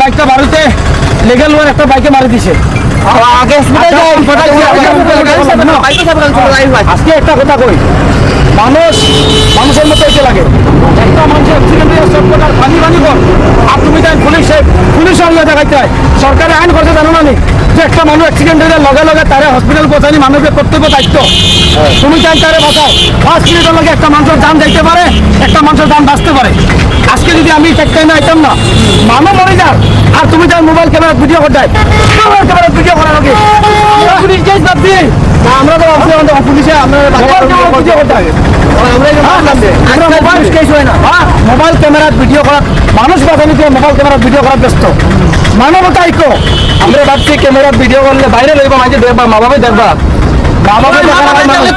বাইকটা বাড়িতে লেগেল একটা বাইকে মারি দিছে আজকে একটা কথা কই মানুষের মতো এসে লাগে একটা মানুষের অ্যাক্সিডেন্ট পানি পানি কর আর তুমি তাই পুলিশ আনলে দেখাইতে হয় সরকারের আইন করছে জানো না যে একটা মানুষ অ্যাক্সিডেন্ট হলে লগে লগে তারে হসপিটাল পৌঁছানি মানুষের কর্তব্য দায়িত্ব তুমি চাই তারে বাঁচাও 5 মিনিটের লগে একটা মানুষের যান যাইতে পারে একটা মানুষের যান বাঁচতে পারে আজকে যদি আমি টাইমে আইতাম না মানুষ মরে যান আর তুমি তাই মোবাইল ক্যামেরা ভিডিও করতে মোবাইল ক্যামেরা ভিডিও করার আগে পুলিশ কেস ভাবছি আমরা তো পুলিশে মোবাইল ক্যামেরা ভিডিও করা মানুষ বাঁচানি মোবাইল ক্যামেরা ভিডিও করার ব্যস্ত মানবতা আইকো আমরা ভাবছি ক্যামেরা ভিডিও করলে বাইরে লইবা মাঝে দেখবা মা বাবা দেখবা মা বাবা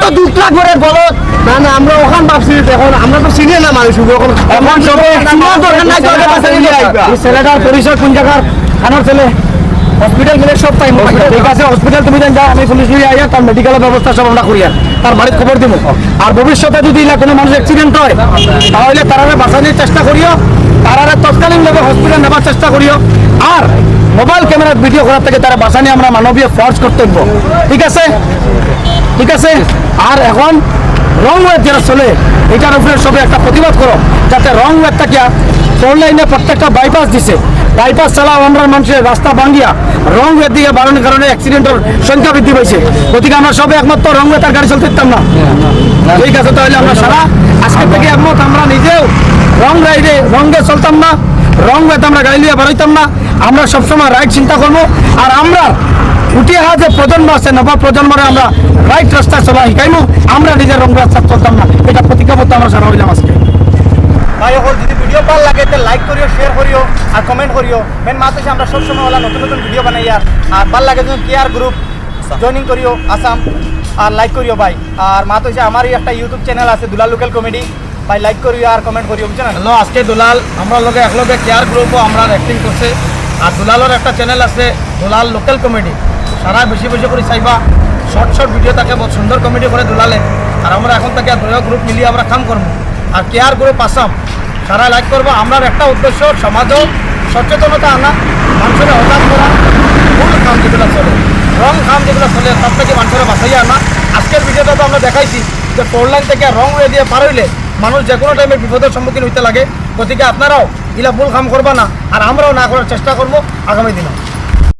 তো 2 লাখ করে বলো না না আমরা ওখান ভাবছি এখন আমরা তো চিনি না মানুষ এখন ছেলেটার পরিচয় কোন জায়গার খানোর ছেলে হসপিটাল গেলে সব টাইম ঠিক আছে হসপিটাল তুমি যাও আমি পুলিশ নিয়ে আইয়া তার মেডিকেলের ব্যবস্থা সব আমরা করিয়া তার বাড়ির খবর দিব আর ভবিষ্যতে যদি কোনো মানুষ অ্যাক্সিডেন্ট হয় তাহলে তারা বাঁচানোর চেষ্টা করিও তারা তৎকালীনভাবে হসপিটাল নেবার চেষ্টা করিও আর মোবাইল ক্যামেরার ভিডিও করার থেকে তারা বাঁচানি আমরা মানবীয় ফর্জ কর্তব্য ঠিক আছে ঠিক আছে আর এখন রং ওয়েব যারা চলে এটার উপরে সবে একটা প্রতিবাদ করো যাতে রং ওয়েব থাকিয়া 4 লাইনে প্রত্যেকটা বাইপাস দিছে বাইপাস চালাও আমরা মানুষের রাস্তা ভাঙ্গিয়া রং ওয়েব দিকে বাড়ানোর কারণে অ্যাক্সিডেন্টের সংখ্যা বৃদ্ধি পাইছে গতিকে আমরা সবে একমাত্র রং ওয়েব তার গাড়ি চলতে দিতাম না ঠিক আছে তাহলে আমরা সারা আজকে থেকে একমত আমরা নিজেও রং রাইডে রঙে চলতাম না রং ওয়েব আমরা গাড়ি নিয়ে বাড়াইতাম না আমরা সবসময় রাইট চিন্তা করবো আর আমরা উঠে হওয়া যে প্রজন্ম আছে নব প্রজন্মরে আমরা রাইট রাস্তা চলা শিখাইমু আমরা নিজের রং রাস্তা চলতাম না এটা প্রতিজ্ঞাবদ্ধ আমরা সারা হইলাম আজকে ভাই হল যদি ভিডিও ভাল লাগে তো লাইক করিও শেয়ার করিও আর কমেন্ট করিও মেন মাত হচ্ছে আমরা সবসময় ওলা নতুন নতুন ভিডিও বানাই আর ভাল লাগে যদি কেয়ার গ্রুপ জয়নিং করিও আসাম আর লাইক করিও ভাই আর মাত হচ্ছে আমারই একটা ইউটিউব চ্যানেল আছে দুলাল লোকাল কমেডি ভাই লাইক করিও আর কমেন্ট করিও বুঝছেন হ্যালো আজকে দুলাল আমরা লগে একলগে কেয়ার গ্রুপও আমরা অ্যাক্টিং করছে আর দুলালের একটা চ্যানেল আছে দুলাল লোকাল কমেডি সারা বেশি বেশি করে চাইবা শর্ট ভিডিও থাকে বহুত সুন্দর কমেডি করে দুলালে আর আমরা এখন থেকে দুটো গ্রুপ মিলিয়ে আমরা কাম করবো আর কেয়ার গ্রুপ আসাম সারা লাইক করবো আমরা একটা উদ্দেশ্য সমাজও সচেতনতা আনা মানুষের হতাশ করা ভুল কাম যেগুলো চলে রং কাম যেগুলো চলে তার থেকে মানুষের বাঁচাইয়া আনা আজকের ভিডিওটা তো আমরা দেখাইছি যে 4 লাইন থেকে রং ওয়ে দিয়ে পার হইলে মানুষ যে কোনো টাইমে বিপদের সম্মুখীন হইতে লাগে গতিকে আপনারাও এগুলা ভুল কাম করবা না আর আমরাও না করার চেষ্টা করবো আগামী দিনে